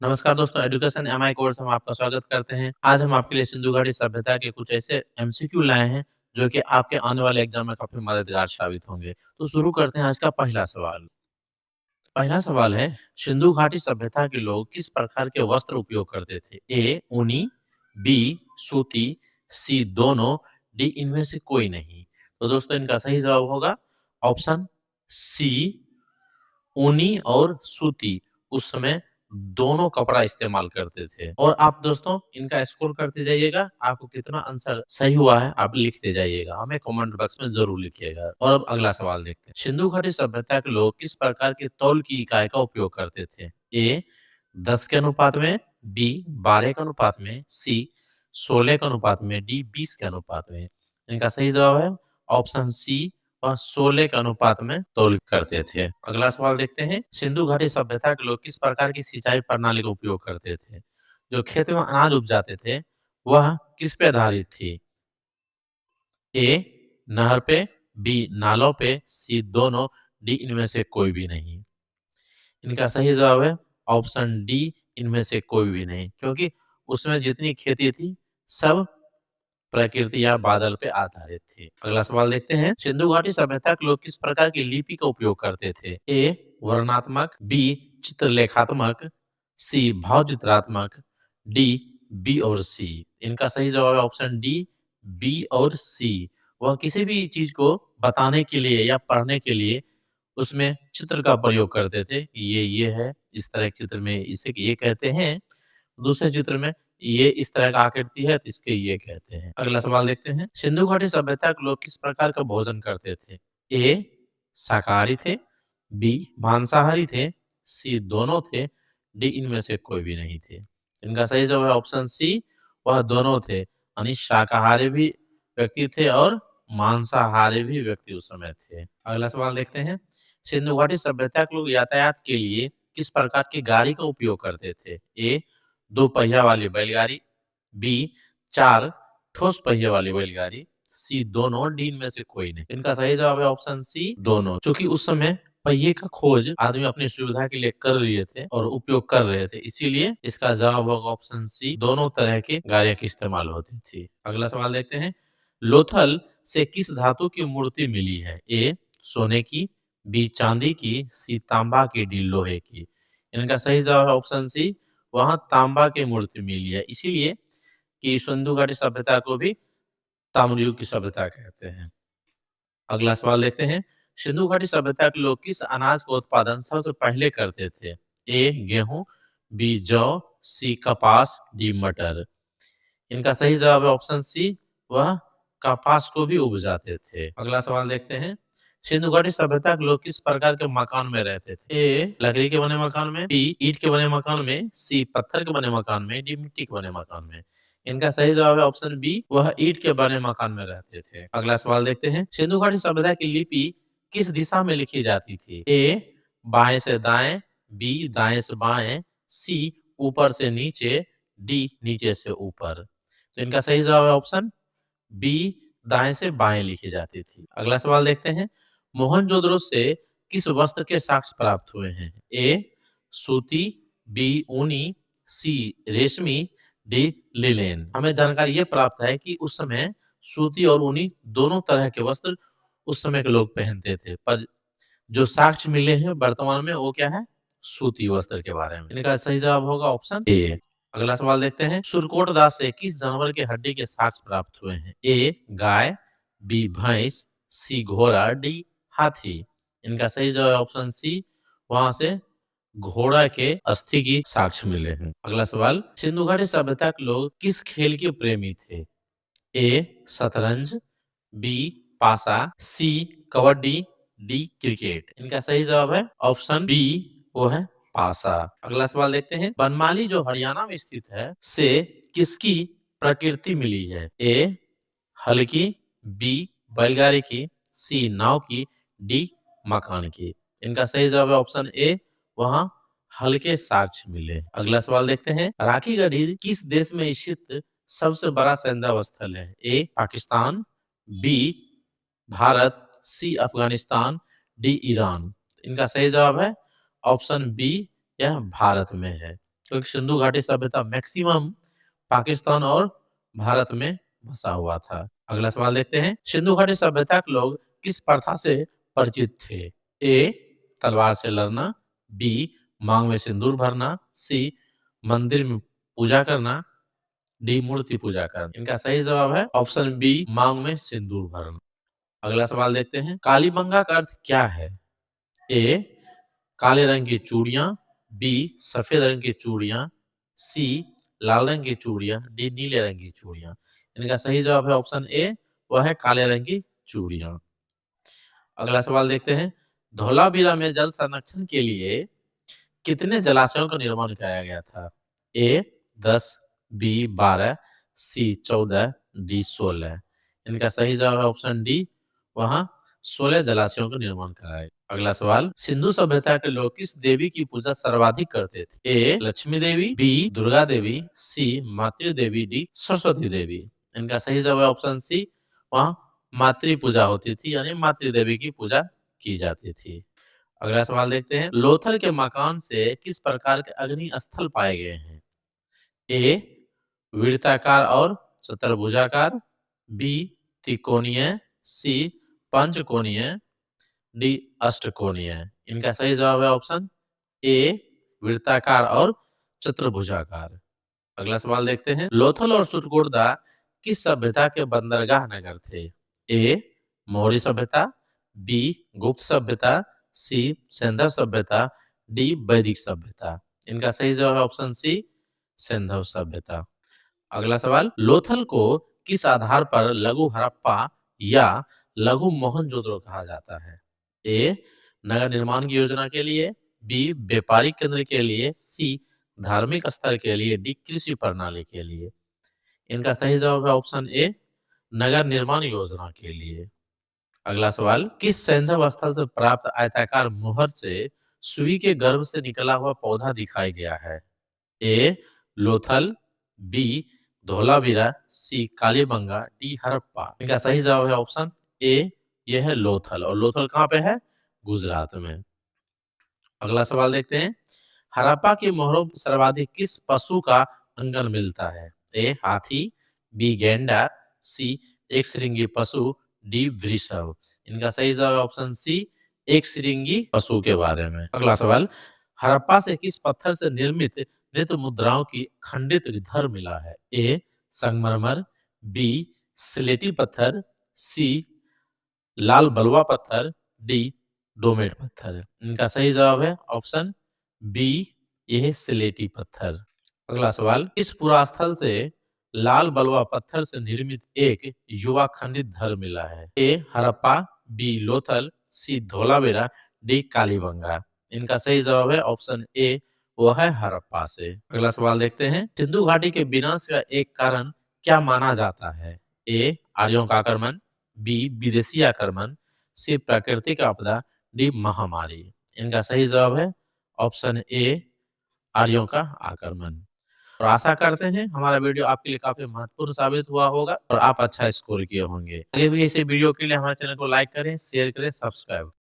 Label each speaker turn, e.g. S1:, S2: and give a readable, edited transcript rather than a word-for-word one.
S1: नमस्कार दोस्तों, education MI course में आपका स्वागत करते हैं। आज हम आपके लिए सिंधु घाटी सभ्यता के कुछ ऐसे एमसीक्यू लाए हैं, जो कि आपके आने वाले एग्जाम में काफ़ी मददगार साबित होंगे। तो शुरू करते हैं आज का पहला सवाल। पहला सवाल है, सिंधु घाटी सभ्यता के लोग किस प्रकार के वस्त्र उपयोग करते थे? ए ऊनी, बी सूती, सी दोनों, डी इनमें से कोई नहीं। तो दोस्तों इनका सही जवाब होगा ऑप्शन सी, ऊनी और सूती। उस समय दोनों कपड़ा इस्तेमाल करते थे। और आप दोस्तों इनका स्कोर करते जाइएगा, आपको कितना आंसर सही हुआ है आप लिखते जाइएगा, हमें कमेंट बॉक्स में जरूर लिखिएगा। और अब अगला सवाल देखते हैं, सिंधु घाटी सभ्यता के लोग किस प्रकार के तौल की इकाई का उपयोग करते थे? ए 10 के अनुपात में, बी 12 के अनुपात में, सी 16 के अनुपात में, डी 20 के अनुपात में। इनका सही जवाब है ऑप्शन सी और 16 के अनुपात में तौल करते थे। अगला सवाल देखते हैं, सिंधु घाटी सभ्यता के लोग किस प्रकार की सिंचाई प्रणाली का उपयोग करते थे? जो खेत में अनाज उपजाते थे वह किस पे आधारित थी? ए नहर पे, बी नालों पे, सी दोनों, डी इनमें से कोई भी नहीं। इनका सही जवाब है ऑप्शन डी, इनमें से कोई भी नहीं, क्योंकि उसमें जितनी खेती थी सब प्रकृति या बादल पे आधारित थी। अगला सवाल देखते हैं, सिंधु घाटी सभ्यता के लोग किस प्रकार की लिपि का उपयोग करते थे? ए वर्णनात्मक, बी चित्रलेखात्मक, सी भाव चित्रात्मक, डी बी और सी। इनका सही जवाब है ऑप्शन डी, बी और सी। वह किसी भी चीज को बताने के लिए या पढ़ने के लिए उसमें चित्र का प्रयोग करते थे। ये है, इस तरह के चित्र में इसे ये कहते हैं, दूसरे चित्र में ये इस तरह का आकृति है तो इसके ये कहते हैं। अगला सवाल देखते हैं, सिंधु घाटी सभ्यता के लोग किस प्रकार का भोजन करते थे? ए शाकाहारी थे, बी मांसाहारी थे, सी दोनों थे, डी इनमें से कोई भी नहीं थे। इनका सही जवाब है ऑप्शन सी, वह दोनों थे, यानी शाकाहारी भी व्यक्ति थे और मांसाहारी भी व्यक्ति उस समय थे। अगला सवाल देखते हैं, सिंधु घाटी सभ्यता के लोग यातायात के लिए किस प्रकार की गाड़ी का उपयोग करते थे? ए 2 पहिया वाली बैलगाड़ी, बी 4 ठोस पहिए वाली बैलगाड़ी, सी दोनों, डी इनमें से कोई नहीं। इनका सही जवाब है ऑप्शन सी दोनों, क्योंकि उस समय पहिए का खोज आदमी अपनी सुविधा के लिए कर लिए थे और उपयोग कर रहे थे, इसीलिए इसका जवाब होगा ऑप्शन सी, दोनों तरह की गाड़ियां की इस्तेमाल होती थी। अगला सवाल देखते हैं, लोथल से किस धातु की मूर्ति मिली है? ए सोने की, बी चांदी की, सी तांबा की, डी लोहे की। इनका सही जवाब है ऑप्शन सी, वहां तांबा की मूर्ति मिली है, इसीलिए कि सिंधु घाटी सभ्यता को भी ताम्रयुग की सभ्यता कहते हैं। अगला सवाल देखते हैं, सिंधु घाटी सभ्यता के लोग किस अनाज का उत्पादन सबसे पहले करते थे? ए गेहूं, बी जौ, सी कपास, डी मटर। इनका सही जवाब है ऑप्शन सी, वह कपास को भी उपजाते थे। अगला सवाल देखते हैं, सिंधु घाटी सभ्यता के लोग किस प्रकार के मकान में रहते थे? ए लकड़ी के बने मकान में, बी ईंट के बने मकान में, सी पत्थर के बने मकान में, डी मिट्टी के बने मकान में। इनका सही जवाब है ऑप्शन बी, वह ईंट के बने मकान में रहते थे। अगला सवाल देखते हैं, सिंधु घाटी सभ्यता की लिपि किस दिशा में लिखी जाती थी? ए बाएं से दाएं, बी दाएं से बाएं, सी ऊपर से नीचे, डी नीचे से ऊपर। तो इनका सही जवाब है ऑप्शन बी, दाएं से बाएं लिखी जाती थी। अगला सवाल देखते हैं, मोहनजोदड़ो से किस वस्त्र के साक्ष्य प्राप्त हुए हैं? ए सूती, बी ऊनी, सी रेशमी, डी लिनेन। हमें जानकारी ये प्राप्त है कि उस समय सूती और ऊनी दोनों तरह के वस्त्र उस समय के लोग पहनते थे, पर जो साक्ष्य मिले हैं वर्तमान में वो क्या है? सूती वस्त्र के बारे में। इनका सही जवाब होगा ऑप्शन ए। अगला सवाल देखते हैं, सुरकोट दास से किस जानवर के हड्डी के साक्ष्य प्राप्त हुए हैं? ए गाय, बी भैंस, सी घोड़ा, डी हाथी। इनका सही जवाब ऑप्शन सी, वहां से घोड़ा के अस्थि की साक्ष्य मिले हैं। अगला सवाल, सिंधु घाटी सभ्यता के लोग किस खेल के प्रेमी थे? ए शतरंज, बी पासा, सी कबड्डी, डी क्रिकेट। इनका सही जवाब है ऑप्शन बी, वो है पासा। अगला सवाल देखते हैं, बनमाली जो हरियाणा में स्थित है से किसकी प्रकृति मिली है? ए हल की, बी बैलगाड़ी की, सी नाव की, डी मकान की। इनका सही जवाब है ऑप्शन ए, वहां हल्के साक्ष्य मिले। अगला सवाल देखते हैं, राखी गढ़ी किस देश में स्थित सबसे बड़ा सैन्य स्थल है? ए पाकिस्तान, बी भारत, सी अफगानिस्तान, डी ईरान। इनका सही जवाब है ऑप्शन बी, यह भारत में है। क्योंकि सिंधु घाटी सभ्यता मैक्सिमम पाकिस्तान और भारत में बसा हुआ था। अगला सवाल देखते हैं, सिंधु घाटी सभ्यता के लोग किस प्रथा से परिचित थे? ए तलवार से लड़ना, बी मांग में सिंदूर भरना, सी मंदिर में पूजा करना, डी मूर्ति पूजा करना। इनका सही जवाब है ऑप्शन बी मांग में सिंदूर भरना। अगला सवाल देखते हैं, कालीबंगा का अर्थ क्या है? ए काले रंग की चूड़ियां, बी सफेद रंग की चूड़ियां, सी लाल रंग की चूड़ियां, डी नीले रंग की चूड़ियां। इनका सही जवाब है ऑप्शन ए, वह है काले रंग की चूड़ियां। अगला सवाल देखते हैं, धौलावीरा में जल संरक्षण के लिए कितने जलाशयों का निर्माण किया गया था? ए 10, बी 12, सी 14, डी 16। इनका सही जवाब है ऑप्शन डी, वहां 16 जलाशयों का निर्माण कराया। अगला सवाल, सिंधु सभ्यता के लोग किस देवी की पूजा सर्वाधिक करते थे? ए लक्ष्मी देवी, बी दुर्गा देवी, सी मातृ देवी, डी सरस्वती देवी। इनका सही जवाब है ऑप्शन सी, वहां मातृ पूजा होती थी, यानी मातृ देवी की पूजा की जाती थी। अगला सवाल देखते हैं, लोथल के मकान से किस प्रकार के अग्नि स्थल पाए गए हैं? ए वृत्ताकार और चतुर्भुजाकार, बी त्रिकोणीय, सी पंचकोणीय, डी अष्टकोणीय। इनका सही जवाब है ऑप्शन ए वृत्ताकार और चतुर्भुजाकार। अगला सवाल देखते हैं, लोथल और सुरकुर्दा किस सभ्यता के बंदरगाह नगर थे? ए मौर्य सभ्यता, बी गुप्त सभ्यता, सी सिंधु सभ्यता, डी वैदिक सभ्यता। इनका सही जवाब है ऑप्शन सी सिंधु सभ्यता। अगला सवाल, लोथल को किस आधार पर लघु हड़प्पा या लघु मोहनजोदड़ो कहा जाता है? ए नगर निर्माण की योजना के लिए, बी व्यापारिक केंद्र के लिए, सी धार्मिक स्थल के लिए, डी कृषि प्रणाली के लिए। इनका सही जवाब है ऑप्शन ए नगर निर्माण योजना के लिए। अगला सवाल, किस सैंधव स्थल से प्राप्त आयताकार मोहर से सुई के गर्भ से निकला हुआ पौधा दिखाई गया है? ए लोथल, बी धोलावीरा, सी कालीबंगा, डी हड़प्पा। इनका सही जवाब है ऑप्शन ए, यह है लोथल, और लोथल कहाँ पे है? गुजरात में। अगला सवाल देखते हैं, हड़प्पा की मोहरों में सर्वाधिक किस पशु का अंगन मिलता है? ए हाथी, बी गैंडा, सी एक श्रृंगी पशु, डी वृषभ। इनका सही जवाब ऑप्शन सी एक श्रृंगी पशु के बारे में। अगला सवाल, हड़प्पा से किस पत्थर से निर्मित नृत्य मुद्राओं की खंडित धर मिला है? ए संगमरमर, बी स्लेटी पत्थर, सी लाल बलुआ पत्थर, डी डोमेट पत्थर। इनका सही जवाब है ऑप्शन बी, यह स्लेटी पत्थर। अगला सवाल, किस पुरास्थल से लाल बलुआ पत्थर से निर्मित एक युवा खंडित धर मिला है? ए हड़प्पा, बी लोथल, सी धोलावीरा, डी कालीबंगा। इनका सही जवाब है ऑप्शन ए, वो है हड़प्पा से। अगला सवाल देखते हैं, सिंधु घाटी के विनाश का एक कारण क्या माना जाता है? ए आर्यों का आक्रमण, बी विदेशी आक्रमण, सी प्राकृतिक आपदा, डी महामारी। इनका सही जवाब है ऑप्शन ए आर्यों का आक्रमण। और आशा करते हैं हमारा वीडियो आपके लिए काफी महत्वपूर्ण साबित हुआ होगा और आप अच्छा स्कोर किए होंगे। आगे भी ऐसे वीडियो के लिए हमारे चैनल को लाइक करें, शेयर करें, सब्सक्राइब